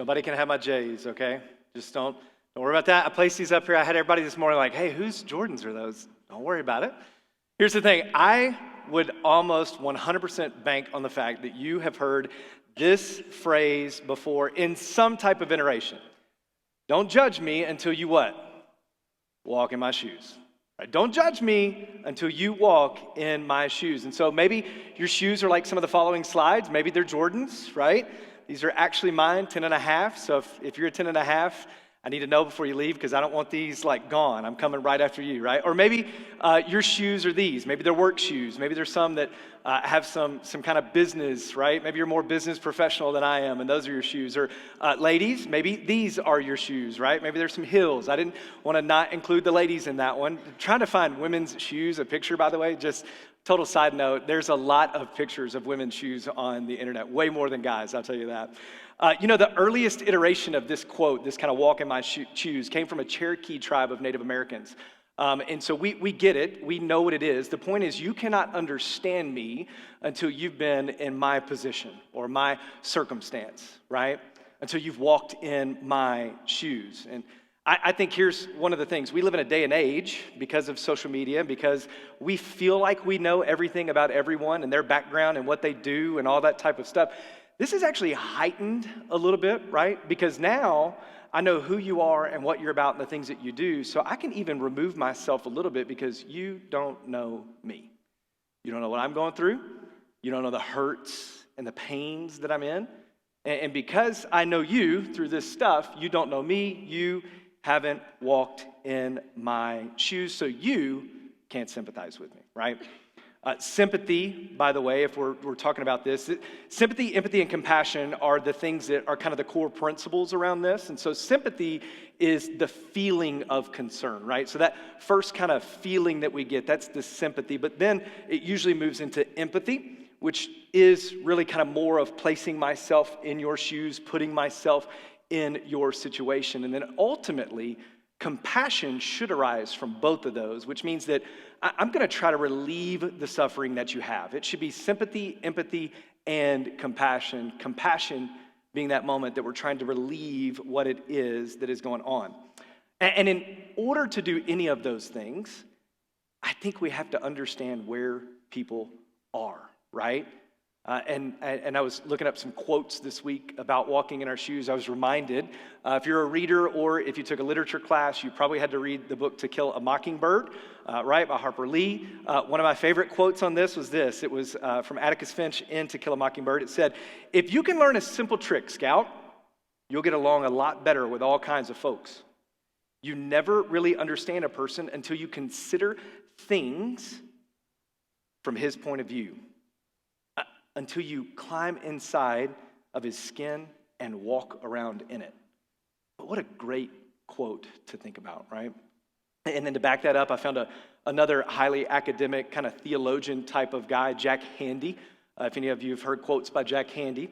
Nobody can have my J's, okay? Just don't worry about that. I placed these up here. I had everybody this morning like, hey, whose Jordans are those? Don't worry about it. Here's the thing. I would almost 100% bank on the fact that you have heard this phrase before in some type of iteration. Don't judge me until you what? Walk in my shoes. Right? Don't judge me until you walk in my shoes. And so maybe your shoes are like some of the following slides. Maybe they're Jordans, right? These are actually mine, 10 and a half. So if you're a 10 and a half, I need to know before you leave because I don't want these like gone. I'm coming right after you, right? Or maybe your shoes are these. Maybe they're work shoes. Maybe there's some that have some kind of business, right? Maybe you're more business professional than I am, and those are your shoes. Or ladies, maybe these are your shoes, right? Maybe there's some heels. I didn't want to not include the ladies in that one. Trying to find women's shoes, a picture, by the way, just total side note, there's a lot of pictures of women's shoes on the internet, way more than guys, I'll tell you that. The earliest iteration of this quote, this kind of walk in my shoes, came from a Cherokee tribe of Native Americans. And so we get it. We know what it is. The point is you cannot understand me until you've been in my position or my circumstance, right? Until you've walked in my shoes. And I think here's one of the things. We live in a day and age because of social media, because we feel like we know everything about everyone and their background and what they do and all that type of stuff. This is actually heightened a little bit, right? Because now I know who you are and what you're about and the things that you do, so I can even remove myself a little bit because you don't know me. You don't know what I'm going through. You don't know the hurts and the pains that I'm in. And because I know you through this stuff, you don't know me. You haven't walked in my shoes, so you can't sympathize with me, right? Sympathy, by the way, if we're talking about this, sympathy, empathy, and compassion are the things that are kind of the core principles around this. And so sympathy is the feeling of concern, right? So that first kind of feeling that we get, that's the sympathy. But then it usually moves into empathy, which is really kind of more of placing myself in your shoes, putting myself in your situation. And then ultimately, compassion should arise from both of those, which means that I'm going to try to relieve the suffering that you have. It should be sympathy, empathy, and compassion. Compassion being that moment that we're trying to relieve what it is that is going on. And in order to do any of those things, I think we have to understand where people are, right? And I was looking up some quotes this week about walking in our shoes. I was reminded, if you're a reader or if you took a literature class, you probably had to read the book To Kill a Mockingbird, right, by Harper Lee. One of my favorite quotes on this was this. It was from Atticus Finch in To Kill a Mockingbird. It said, "If you can learn a simple trick, Scout, you'll get along a lot better with all kinds of folks. You never really understand a person until you consider things from his point of view. Until you climb inside of his skin and walk around in it." But what a great quote to think about, right? And then to back that up, I found another highly academic kind of theologian type of guy, Jack Handey. If any of you have heard quotes by Jack Handey,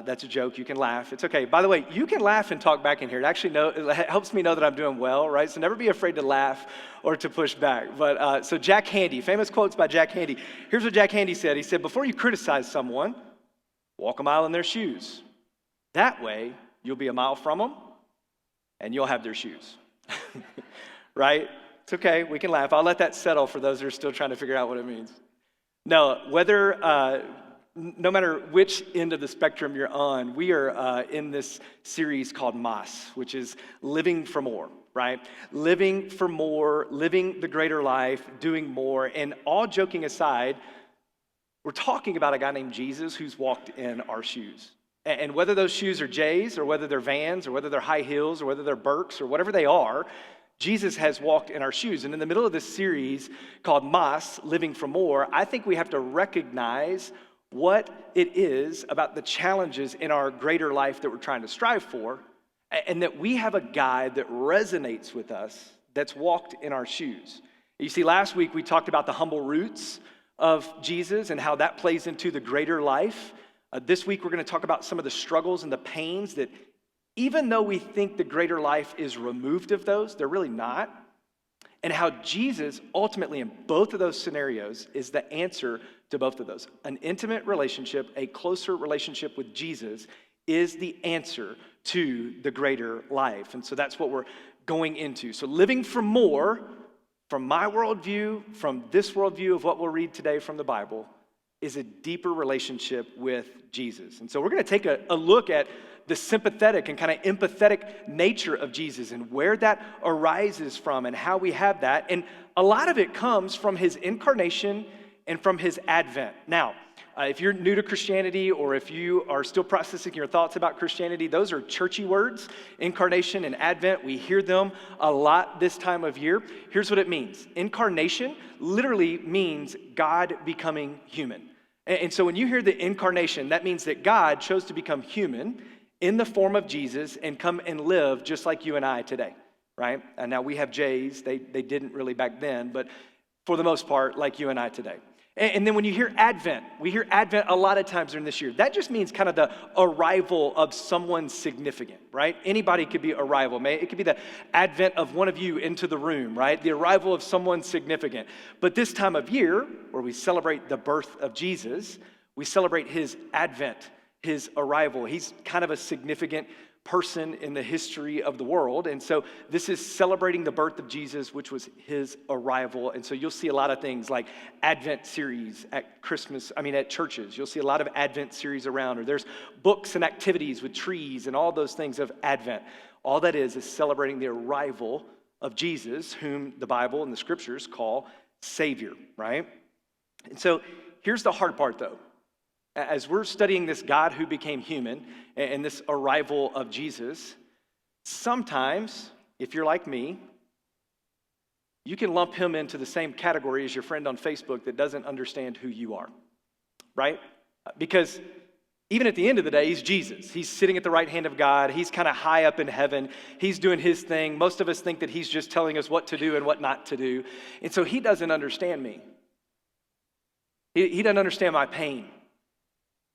that's a joke. You can laugh. It's okay. By the way, you can laugh and talk back in here. It helps me know that I'm doing well, right? So never be afraid to laugh or to push back. But so Jack Handey, famous quotes by Jack Handey. Here's what Jack Handey said. He said, "Before you criticize someone, walk a mile in their shoes. That way, you'll be a mile from them, and you'll have their shoes." Right? It's okay. We can laugh. I'll let that settle for those who are still trying to figure out what it means. No, no matter which end of the spectrum you're on, we are in this series called Mas, which is living for more, right? Living for more, living the greater life, doing more. And all joking aside, we're talking about a guy named Jesus who's walked in our shoes. And whether those shoes are J's or whether they're Vans or whether they're high heels or whether they're Birks or whatever they are, Jesus has walked in our shoes. And in the middle of this series called Mas, Living for More, I think we have to recognize what it is about the challenges in our greater life that we're trying to strive for, and that we have a guy that resonates with us that's walked in our shoes. You see, last week we talked about the humble roots of Jesus and how that plays into the greater life. This week we're going to talk about some of the struggles and the pains that even though we think the greater life is removed of those, they're really not. And how Jesus, ultimately in both of those scenarios, is the answer to both of those. An intimate relationship, a closer relationship with Jesus, is the answer to the greater life. And so that's what we're going into. So living for more, from my worldview, from this worldview of what we'll read today from the Bible, is a deeper relationship with Jesus. And so we're going to take a look at the sympathetic and kind of empathetic nature of Jesus and where that arises from and how we have that. And a lot of it comes from his incarnation and from his advent. Now, if you're new to Christianity or if you are still processing your thoughts about Christianity, those are churchy words, incarnation and advent. We hear them a lot this time of year. Here's what it means. Incarnation literally means God becoming human. And so when you hear the incarnation, that means that God chose to become human in the form of Jesus and come and live just like you and I today, right? And now we have J's. They didn't really back then, but for the most part, like you and I today. And then when you hear Advent, we hear Advent a lot of times during this year. That just means kind of the arrival of someone significant, right? Anybody could be arrival. It could be the advent of one of you into the room, right? The arrival of someone significant. But this time of year, where we celebrate the birth of Jesus, we celebrate his advent, his arrival. He's kind of a significant person in the history of the world. And so this is celebrating the birth of Jesus, which was his arrival. And so you'll see a lot of things like Advent series at at churches. You'll see a lot of Advent series around, or there's books and activities with trees and all those things of Advent. All that is celebrating the arrival of Jesus, whom the Bible and the scriptures call Savior, right? And so here's the hard part though. As we're studying this God who became human and this arrival of Jesus, sometimes, if you're like me, you can lump him into the same category as your friend on Facebook that doesn't understand who you are, right? Because even at the end of the day, he's Jesus. He's sitting at the right hand of God. He's kind of high up in heaven. He's doing his thing. Most of us think that he's just telling us what to do and what not to do. And so he doesn't understand me. He doesn't understand my pain.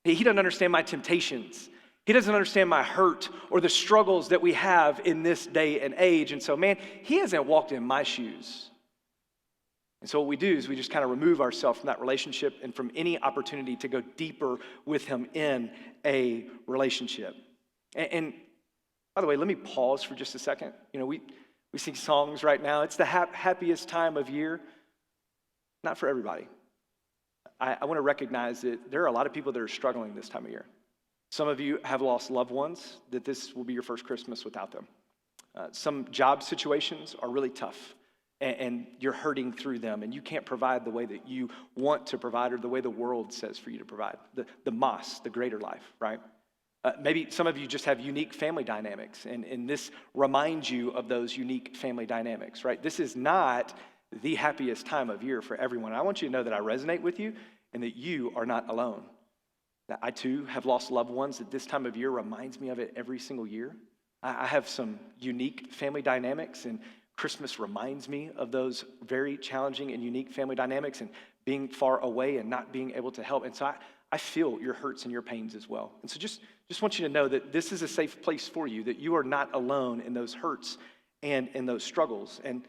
He doesn't understand my temptations. He doesn't understand my hurt or the struggles that we have in this day and age. And so, man, he hasn't walked in my shoes. And so what we do is we just kind of remove ourselves from that relationship and from any opportunity to go deeper with him in a relationship. And by the way, let me pause for just a second. You know, we sing songs right now. It's the happiest time of year. Not for everybody. I want to recognize that there are a lot of people that are struggling this time of year. Some of you have lost loved ones, that this will be your first Christmas without them. Some job situations are really tough, and you're hurting through them, and you can't provide the way that you want to provide or the way the world says for you to provide. The mas, the greater life, right? Maybe some of you just have unique family dynamics, and this reminds you of those unique family dynamics, right? This is not the happiest time of year for everyone. I want you to know that I resonate with you and that you are not alone. Now, I too have lost loved ones that this time of year reminds me of it every single year. I have some unique family dynamics, and Christmas reminds me of those very challenging and unique family dynamics and being far away and not being able to help. And so I feel your hurts and your pains as well. And so just want you to know that this is a safe place for you, that you are not alone in those hurts and in those struggles. And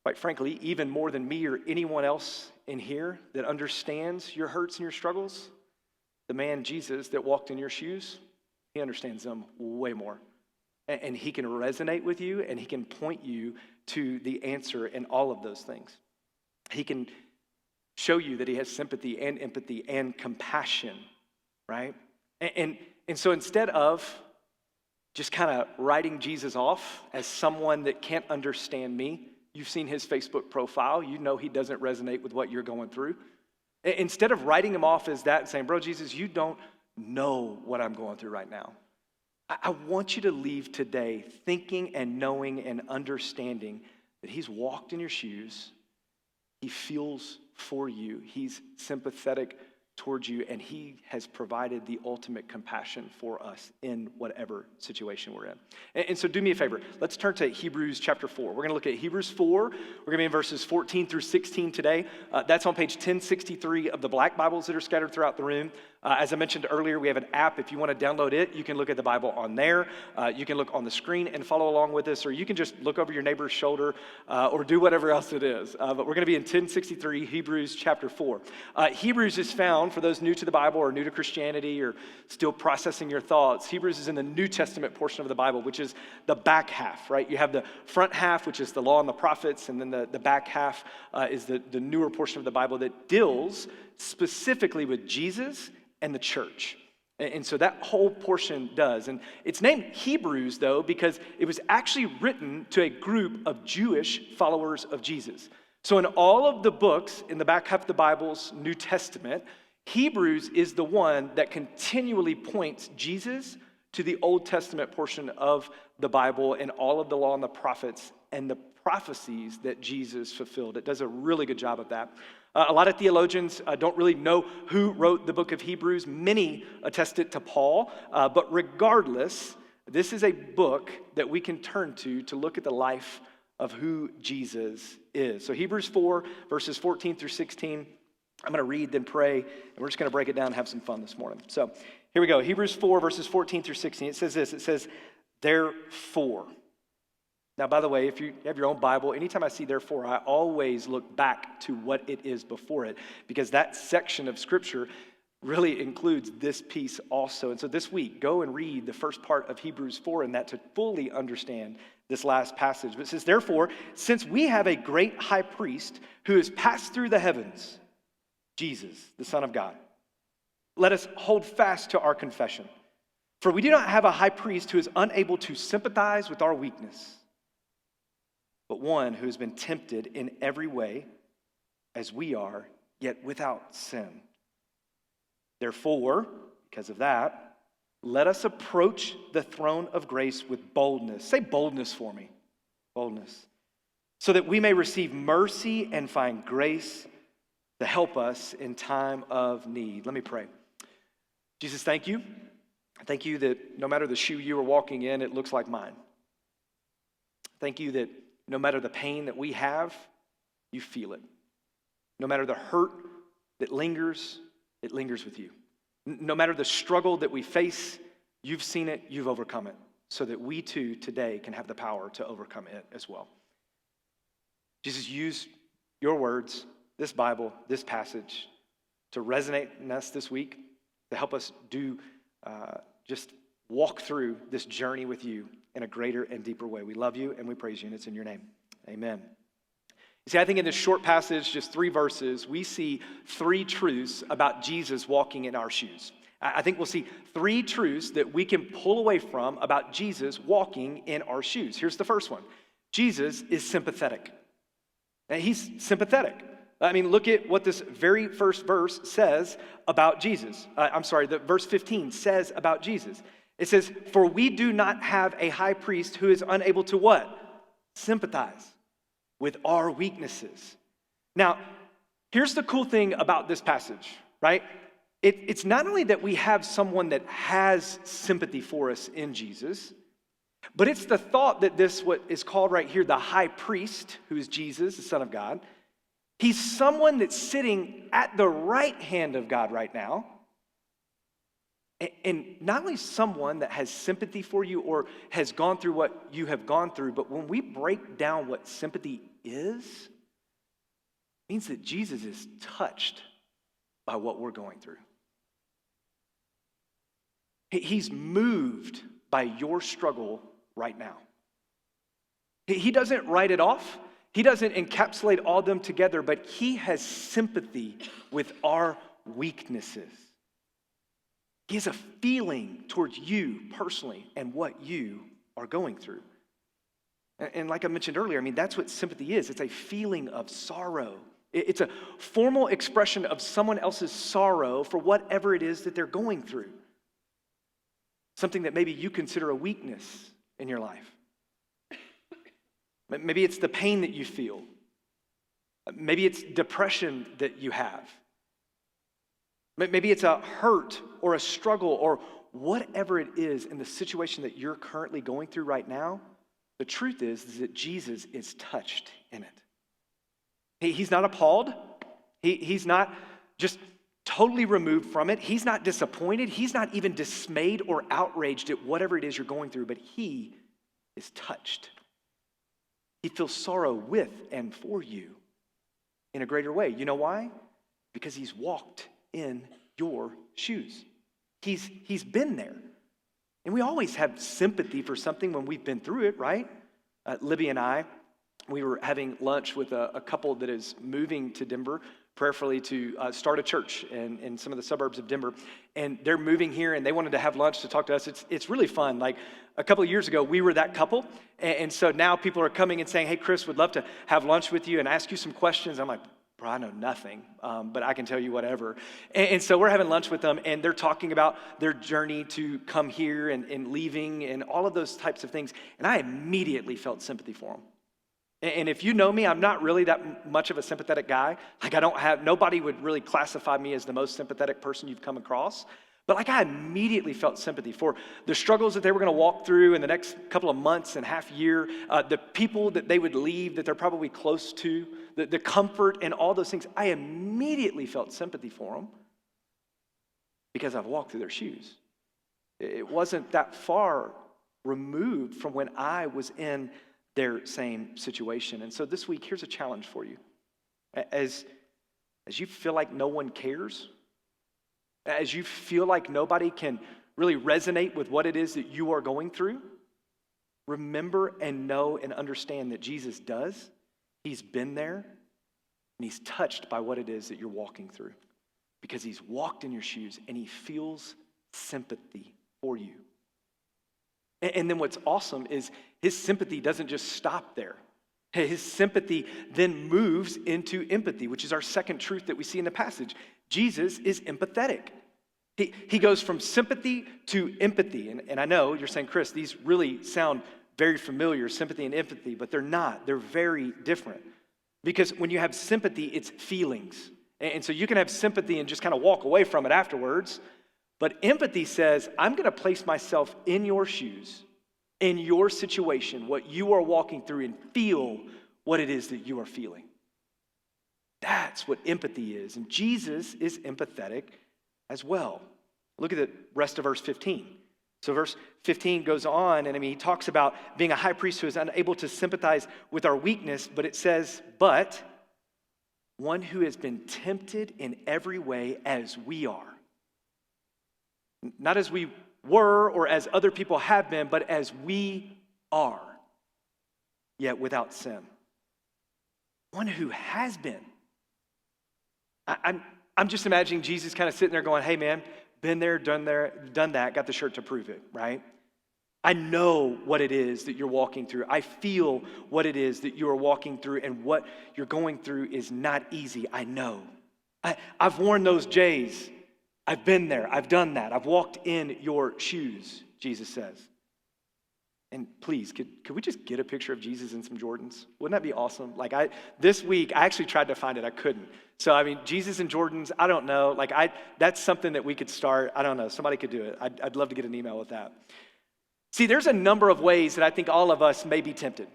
quite frankly, even more than me or anyone else in here that understands your hurts and your struggles, the man Jesus that walked in your shoes, he understands them way more. And he can resonate with you, and he can point you to the answer in all of those things. He can show you that he has sympathy and empathy and compassion, right? And so instead of just kind of writing Jesus off as someone that can't understand me, you've seen his Facebook profile. You know he doesn't resonate with what you're going through. Instead of writing him off as that and saying, bro, Jesus, you don't know what I'm going through right now. I want you to leave today thinking and knowing and understanding that he's walked in your shoes. He feels for you. He's sympathetic towards you, and he has provided the ultimate compassion for us in whatever situation we're in. And so do me a favor. Let's turn to Hebrews chapter 4. We're going to look at Hebrews 4. We're going to be in verses 14 through 16 today. That's on page 1063 of the black Bibles that are scattered throughout the room. As I mentioned earlier, we have an app. If you want to download it, you can look at the Bible on there. You can look on the screen and follow along with us, or you can just look over your neighbor's shoulder or do whatever else it is. But we're going to be in 1063, Hebrews chapter 4. Hebrews is found, for those new to the Bible or new to Christianity or still processing your thoughts, Hebrews is in the New Testament portion of the Bible, which is the back half, right? You have the front half, which is the law and the prophets, and then the back half is the newer portion of the Bible that deals specifically with Jesus and the church. And so that whole portion does. And it's named Hebrews, though, because it was actually written to a group of Jewish followers of Jesus. So in all of the books in the back half of the Bible's New Testament, Hebrews is the one that continually points Jesus to the Old Testament portion of the Bible and all of the law and the prophets and the prophecies that Jesus fulfilled. It does a really good job of that. A lot of theologians don't really know who wrote the book of Hebrews. Many attest it to Paul. But regardless, this is a book that we can turn to look at the life of who Jesus is. So Hebrews 4, verses 14 through 16. I'm going to read, then pray, and we're just going to break it down and have some fun this morning. So here we go. Hebrews 4, verses 14 through 16. It says this. It says, therefore. Now, by the way, if you have your own Bible, anytime I see therefore, I always look back to what it is before it, because that section of Scripture really includes this piece also. And so this week, go and read the first part of Hebrews 4 and that to fully understand this last passage. But it says, therefore, since we have a great high priest who has passed through the heavens, Jesus, the Son of God, let us hold fast to our confession. For we do not have a high priest who is unable to sympathize with our weakness, but one who has been tempted in every way as we are, yet without sin. Therefore, because of that, let us approach the throne of grace with boldness. Say boldness for me. Boldness. So that we may receive mercy and find grace to help us in time of need. Let me pray. Jesus, thank you. Thank you that no matter the shoe you are walking in, it looks like mine. Thank you that no matter the pain that we have, you feel it. No matter the hurt that lingers, it lingers with you. No matter the struggle that we face, you've seen it, you've overcome it, so that we too today can have the power to overcome it as well. Jesus, use your words, this Bible, this passage, to resonate in us this week, to help us just walk through this journey with you in a greater and deeper way. We love you and we praise you, and it's in your name. Amen. You see, I think in this short passage, just 3 verses, we see 3 truths about Jesus walking in our shoes. I think we'll see 3 truths that we can pull away from about Jesus walking in our shoes. Here's the first one. Jesus is sympathetic. And he's sympathetic. I mean, look at what this very first verse says about Jesus. The verse 15 says about Jesus. It says, for we do not have a high priest who is unable to what? Sympathize with our weaknesses. Now, here's the cool thing about this passage, right? It's not only that we have someone that has sympathy for us in Jesus, but it's the thought that this, what is called right here, the high priest, who is Jesus, the Son of God, he's someone that's sitting at the right hand of God right now. And not only someone that has sympathy for you or has gone through what you have gone through, but when we break down what sympathy is, it means that Jesus is touched by what we're going through. He's moved by your struggle right now. He doesn't write it off. He doesn't encapsulate all of them together, but he has sympathy with our weaknesses. He has a feeling towards you personally and what you are going through. And like I mentioned earlier, I mean, that's what sympathy is. It's a feeling of sorrow. It's a formal expression of someone else's sorrow for whatever it is that they're going through. Something that maybe you consider a weakness in your life. Maybe it's the pain that you feel. Maybe it's depression that you have. Maybe it's a hurt or a struggle or whatever it is in the situation that you're currently going through right now. The truth is that Jesus is touched in it. He's not appalled. He's not just totally removed from it. He's not disappointed. He's not even dismayed or outraged at whatever it is you're going through, but he is touched. He feels sorrow with and for you in a greater way. You know why? Because he's walked in your shoes. He's been there. And we always have sympathy for something when we've been through it, right? Libby and I, we were having lunch with a couple that is moving to Denver, prayerfully to start a church in some of the suburbs of Denver. And they're moving here and they wanted to have lunch to talk to us. It's really fun. Like a couple of years ago, we were that couple. And so now people are coming and saying, hey, Chris, would love to have lunch with you and ask you some questions. I'm like, bro, I know nothing, but I can tell you whatever. And so we're having lunch with them, and they're talking about their journey to come here and leaving and all of those types of things. And I immediately felt sympathy for them. And if you know me, I'm not really that much of a sympathetic guy. Like nobody would really classify me as the most sympathetic person you've come across. But like I immediately felt sympathy for the struggles that they were going to walk through in the next couple of months and half year, the people that they would leave that they're probably close to, the comfort and all those things. I immediately felt sympathy for them because I've walked through their shoes. It wasn't that far removed from when I was in their same situation. And so this week, here's a challenge for you. As you feel like no one cares, as you feel like nobody can really resonate with what it is that you are going through, remember and know and understand that Jesus does. He's been there, and he's touched by what it is that you're walking through because he's walked in your shoes, and he feels sympathy for you. And then what's awesome is his sympathy doesn't just stop there. His sympathy then moves into empathy, which is our second truth that we see in the passage. Jesus is empathetic. He goes from sympathy to empathy. And I know you're saying, Chris, these really sound very familiar, sympathy and empathy, but they're not. They're very different. Because when you have sympathy, it's feelings. And so you can have sympathy and just kind of walk away from it afterwards. But empathy says, I'm going to place myself in your shoes, in your situation, what you are walking through, and feel what it is that you are feeling. That's what empathy is. And Jesus is empathetic as well. Look at the rest of verse 15. So verse 15 goes on, and he talks about being a high priest who is unable to sympathize with our weakness, but it says, but one who has been tempted in every way as we are. Not as we were or as other people have been, but as we are, yet without sin. One who has been. I'm just imagining Jesus kind of sitting there going, hey man, been there, done that, got the shirt to prove it, right? I know what it is that you're walking through. I feel what it is that you are walking through, and what you're going through is not easy. I know. I've worn those J's. I've been there. I've done that. I've walked in your shoes, Jesus says. And please, could we just get a picture of Jesus in some Jordans? Wouldn't that be awesome? This week, I actually tried to find it. I couldn't. So, Jesus in Jordans, I don't know. That's something that we could start. I don't know. Somebody could do it. I'd love to get an email with that. See, there's a number of ways that I think all of us may be tempted.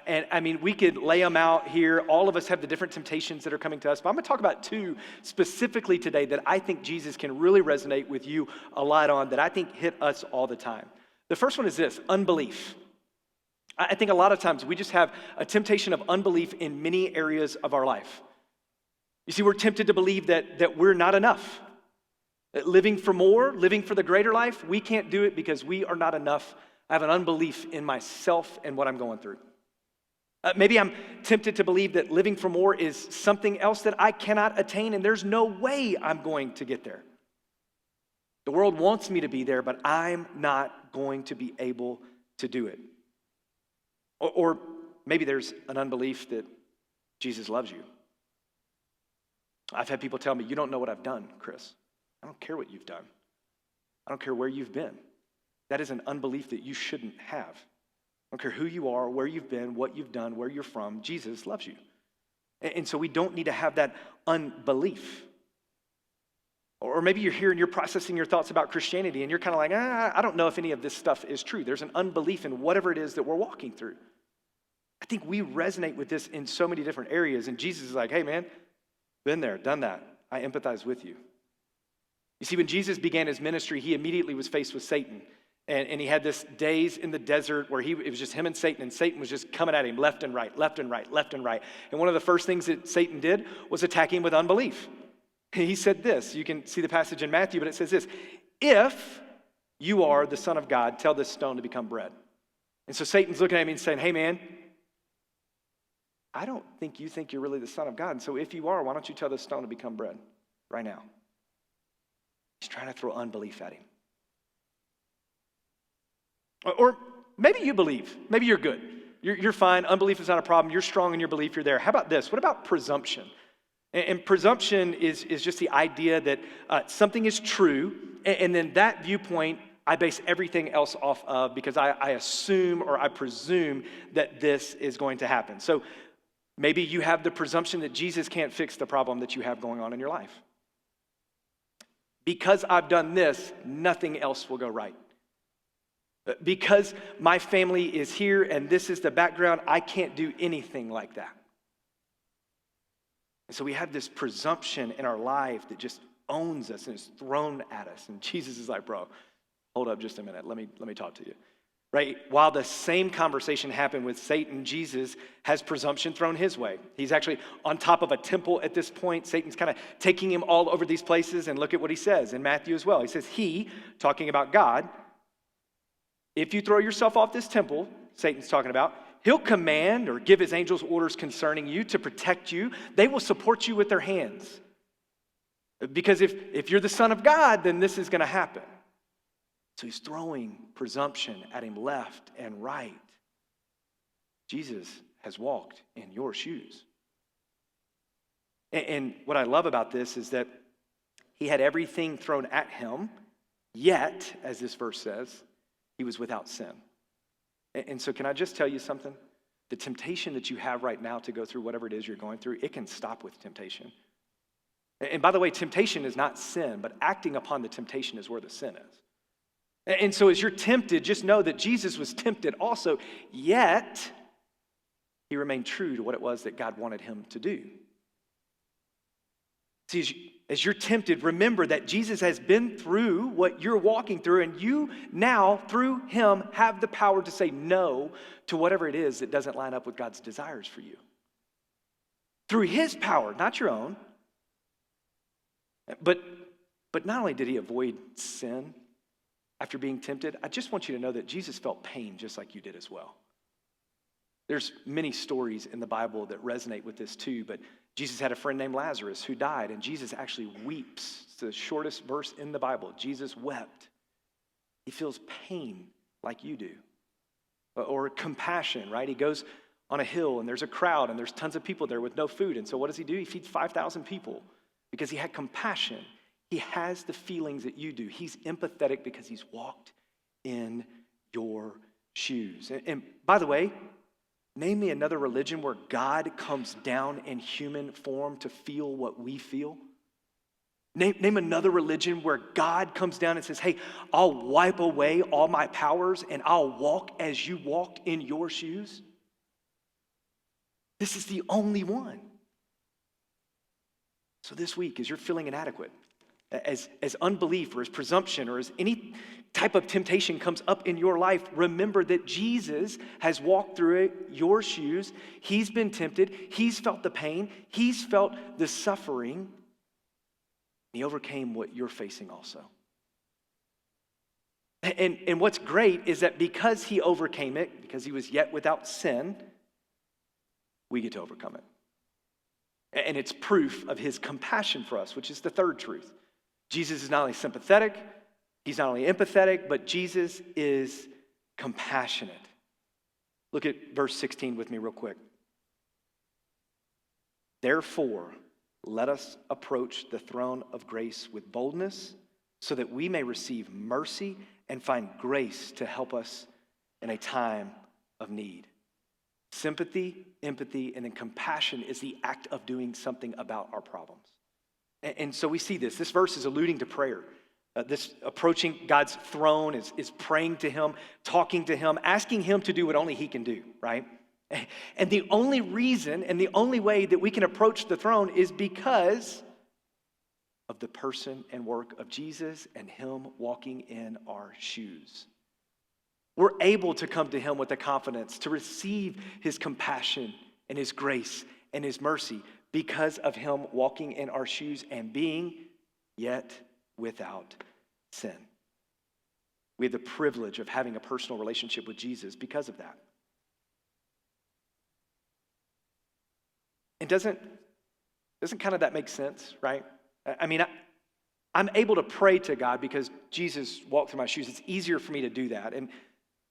And we could lay them out here. All of us have the different temptations that are coming to us. But I'm going to talk about two specifically today that I think Jesus can really resonate with you a lot on, that I think hit us all the time. The first one is this: unbelief. I think a lot of times we just have a temptation of unbelief in many areas of our life. You see, we're tempted to believe that we're not enough. That living for more, living for the greater life, we can't do it because we are not enough. I have an unbelief in myself and what I'm going through. Maybe I'm tempted to believe that living for more is something else that I cannot attain, and there's no way I'm going to get there. The world wants me to be there, but I'm not going to be able to do it. Or maybe there's an unbelief that Jesus loves you. I've had people tell me, you don't know what I've done, Chris. I don't care what you've done. I don't care where you've been. That is an unbelief that you shouldn't have. I don't care who you are, where you've been, what you've done, where you're from. Jesus loves you. And so we don't need to have that unbelief. Or maybe you're here and you're processing your thoughts about Christianity and you're kind of like, I don't know if any of this stuff is true. There's an unbelief in whatever it is that we're walking through. I think we resonate with this in so many different areas. And Jesus is like, hey man, been there, done that. I empathize with you. You see, when Jesus began his ministry, he immediately was faced with Satan. And he had this days in the desert where it was just him and Satan was just coming at him left and right, left and right, left and right. And one of the first things that Satan did was attack him with unbelief. He said this, you can see the passage in Matthew, but it says this, if you are the Son of God, tell this stone to become bread. And so Satan's looking at me and saying, hey man, I don't think you think you're really the Son of God. And so if you are, why don't you tell this stone to become bread right now? He's trying to throw unbelief at him. Or maybe you believe. Maybe you're good. You're fine. Unbelief is not a problem. You're strong in your belief. You're there. How about this? What about presumption? And presumption is just the idea that something is true, and then that viewpoint I base everything else off of because I assume or I presume that this is going to happen. So maybe you have the presumption that Jesus can't fix the problem that you have going on in your life. Because I've done this, nothing else will go right. Because my family is here and this is the background, I can't do anything like that. And so we have this presumption in our life that just owns us and is thrown at us. And Jesus is like, bro, hold up just a minute. Let me talk to you. Right? While the same conversation happened with Satan, Jesus has presumption thrown his way. He's actually on top of a temple at this point. Satan's kind of taking him all over these places. And look at what he says in Matthew as well. He says, he, talking about God, if you throw yourself off this temple, Satan's talking about, he'll command or give his angels orders concerning you to protect you. They will support you with their hands. Because if you're the Son of God, then this is going to happen. So he's throwing presumption at him left and right. Jesus has walked in your shoes. And what I love about this is that he had everything thrown at him, yet, as this verse says, he was without sin. And so can I just tell you something? The temptation that you have right now to go through whatever it is you're going through, it can stop with temptation. And by the way, temptation is not sin, but acting upon the temptation is where the sin is. And so as you're tempted, just know that Jesus was tempted also, yet he remained true to what it was that God wanted him to do. See, as you're tempted, remember that Jesus has been through what you're walking through, and you now, through him, have the power to say no to whatever it is that doesn't line up with God's desires for you. Through his power, not your own. But not only did he avoid sin after being tempted, I just want you to know that Jesus felt pain just like you did as well. There's many stories in the Bible that resonate with this too, but Jesus had a friend named Lazarus who died, and Jesus actually weeps. It's the shortest verse in the Bible. Jesus wept. He feels pain like you do. Or compassion, right? He goes on a hill, and there's a crowd, and there's tons of people there with no food, and so what does he do? He feeds 5,000 people because he had compassion. He has the feelings that you do. He's empathetic because he's walked in your shoes. And by the way, name me another religion where God comes down in human form to feel what we feel. Name another religion where God comes down and says, hey, I'll wipe away all my powers and I'll walk as you walked in your shoes. This is the only one. So this week, as you're feeling inadequate, as unbelief or as presumption or as any type of temptation comes up in your life, remember that Jesus has walked through it, your shoes. He's been tempted. He's felt the pain. He's felt the suffering. He overcame what you're facing also. And what's great is that because he overcame it, because he was yet without sin, we get to overcome it. And it's proof of his compassion for us, which is the third truth. Jesus is not only sympathetic, he's not only empathetic, but Jesus is compassionate. Look at verse 16 with me real quick. Therefore, let us approach the throne of grace with boldness so that we may receive mercy and find grace to help us in a time of need. Sympathy, empathy, and then compassion is the act of doing something about our problems. And so we see this. This verse is alluding to prayer. This approaching God's throne is praying to him, talking to him, asking him to do what only he can do, right? And the only reason and the only way that we can approach the throne is because of of the person and work of Jesus and him walking in our shoes. We're able to come to him with the confidence to receive his compassion and his grace and his mercy because of him walking in our shoes and being yet without sin. We have the privilege of having a personal relationship with Jesus because of that. And doesn't kind of that make sense, right? I mean, I'm able to pray to God because Jesus walked through my shoes. It's easier for me to do that. And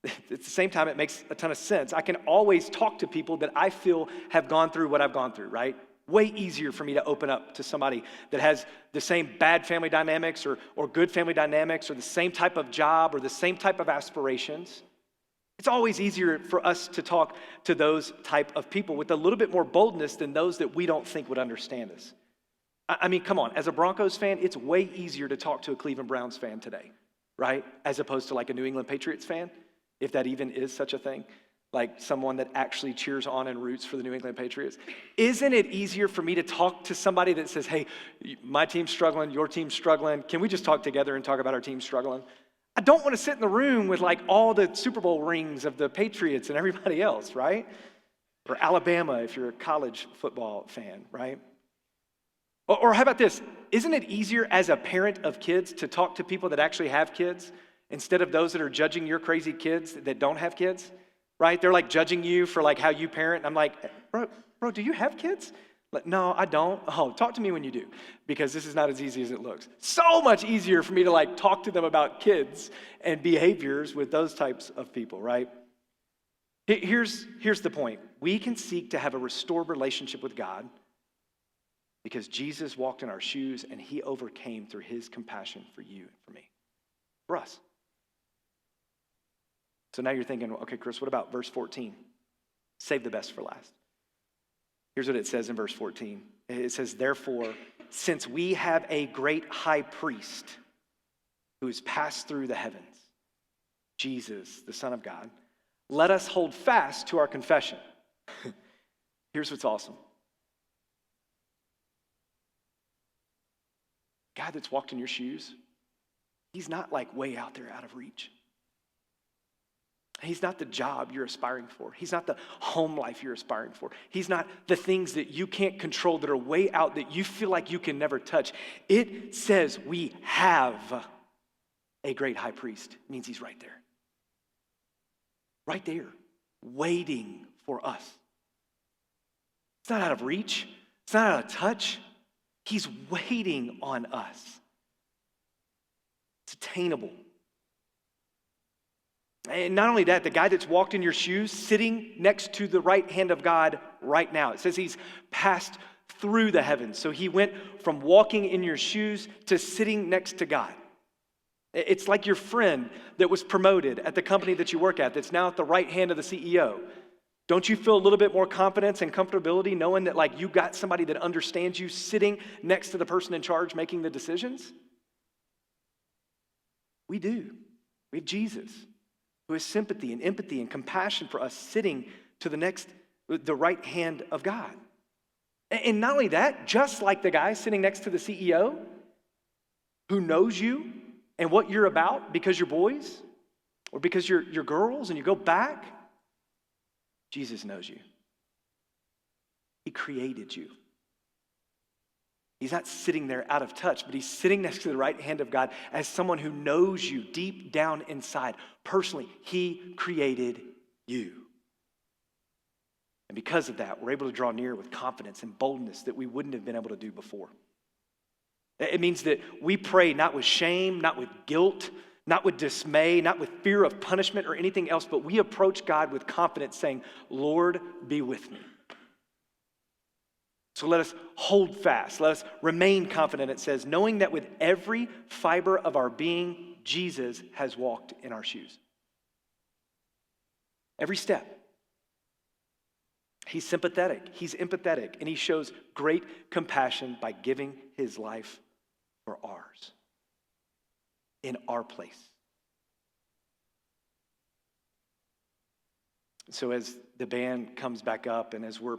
at the same time, it makes a ton of sense. I can always talk to people that I feel have gone through what I've gone through, right? Way easier for me to open up to somebody that has the same bad family dynamics or good family dynamics or the same type of job or the same type of aspirations. It's always easier for us to talk to those type of people with a little bit more boldness than those that we don't think would understand us. I mean, come on, as a Broncos fan, it's way easier to talk to a Cleveland Browns fan today, right? As opposed to like a New England Patriots fan, if that even is such a thing, like someone that actually cheers on and roots for the New England Patriots. Isn't it easier for me to talk to somebody that says, hey, my team's struggling, your team's struggling, can we just talk together and talk about our team struggling? I don't want to sit in the room with like all the Super Bowl rings of the Patriots and everybody else, right? Or Alabama if you're a college football fan, right? Or how about this? Isn't it easier as a parent of kids to talk to people that actually have kids instead of those that are judging your crazy kids that don't have kids, right? They're like judging you for like how you parent. And I'm like, bro, do you have kids? Like, no, I don't. Oh, talk to me when you do, because this is not as easy as it looks. So much easier for me to like talk to them about kids and behaviors with those types of people, right? Here's the point. We can seek to have a restored relationship with God because Jesus walked in our shoes and he overcame through his compassion for you and for me, for us. So now you're thinking, okay, Chris, what about verse 14? Save the best for last. Here's what it says in verse 14. It says, therefore, since we have a great high priest who has passed through the heavens, Jesus, the Son of God, let us hold fast to our confession. Here's what's awesome. God that's walked in your shoes, he's not like way out there out of reach. He's not the job you're aspiring for. He's not the home life you're aspiring for. He's not the things that you can't control that are way out that you feel like you can never touch. It says we have a great high priest. It means he's right there. Right there, waiting for us. It's not out of reach. It's not out of touch. He's waiting on us. It's attainable. And not only that, the guy that's walked in your shoes, sitting next to the right hand of God right now. It says he's passed through the heavens. So he went from walking in your shoes to sitting next to God. It's like your friend that was promoted at the company that you work at that's now at the right hand of the CEO. Don't you feel a little bit more confidence and comfortability knowing that like you got somebody that understands you sitting next to the person in charge making the decisions? We do. We have Jesus, who has sympathy and empathy and compassion for us sitting to the right hand of God. And not only that, just like the guy sitting next to the CEO who knows you and what you're about because you're boys or because you're girls and you go back, Jesus knows you. He created you. He's not sitting there out of touch, but he's sitting next to the right hand of God as someone who knows you deep down inside. Personally, he created you. And because of that, we're able to draw near with confidence and boldness that we wouldn't have been able to do before. It means that we pray not with shame, not with guilt, not with dismay, not with fear of punishment or anything else, but we approach God with confidence saying, Lord, be with me. So let us hold fast. Let us remain confident, it says, knowing that with every fiber of our being, Jesus has walked in our shoes. Every step. He's sympathetic. He's empathetic. And he shows great compassion by giving his life for ours. In our place. So as the band comes back up and as we're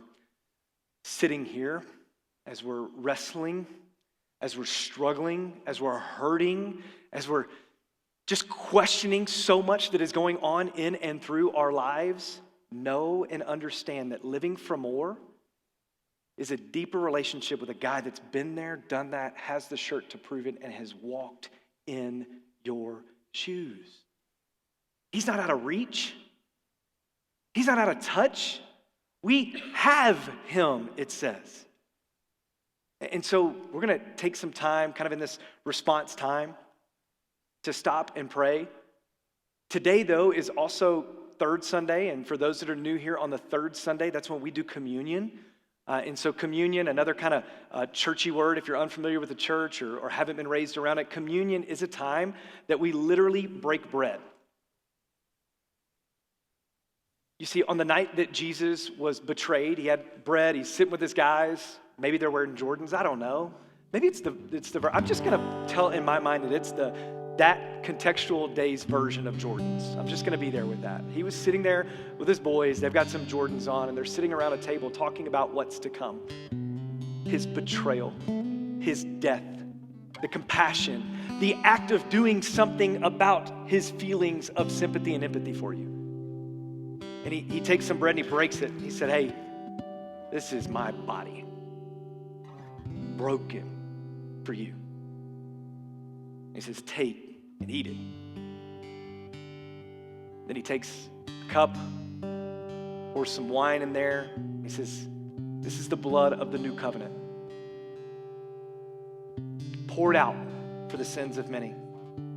sitting here, as we're wrestling as we're struggling, as we're hurting, as we're just questioning so much that is going on in and through our lives, know and understand that living for more is a deeper relationship with a guy that's been there, done that, has the shirt to prove it, and has walked in your shoes. He's not out of reach. He's not out of touch. We have him, it says. And so we're going to take some time, kind of in this response time, to stop and pray. Today, though, is also third Sunday, and for those that are new here on the third Sunday, that's when we do communion. And so communion, another kind of churchy word, if you're unfamiliar with the church or haven't been raised around it, communion is a time that we literally break bread. You see, on the night that Jesus was betrayed, he had bread, he's sitting with his guys. Maybe they're wearing Jordans, I don't know. Maybe it's the I'm just gonna tell in my mind that it's that contextual day's version of Jordans. I'm just gonna be there with that. He was sitting there with his boys, they've got some Jordans on, and they're sitting around a table talking about what's to come. His betrayal, his death, the compassion, the act of doing something about his feelings of sympathy and empathy for you. And he takes some bread and he breaks it. He said, hey, this is my body, broken for you. He says, take and eat it. Then he takes a cup, pours some wine in there. He says, this is the blood of the new covenant, poured out for the sins of many.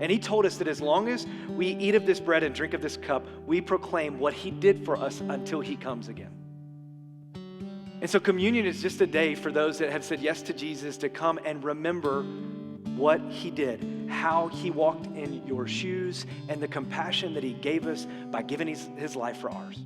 And he told us that as long as we eat of this bread and drink of this cup, we proclaim what he did for us until he comes again. And so communion is just a day for those that have said yes to Jesus to come and remember what he did, how he walked in your shoes, and the compassion that he gave us by giving his life for ours.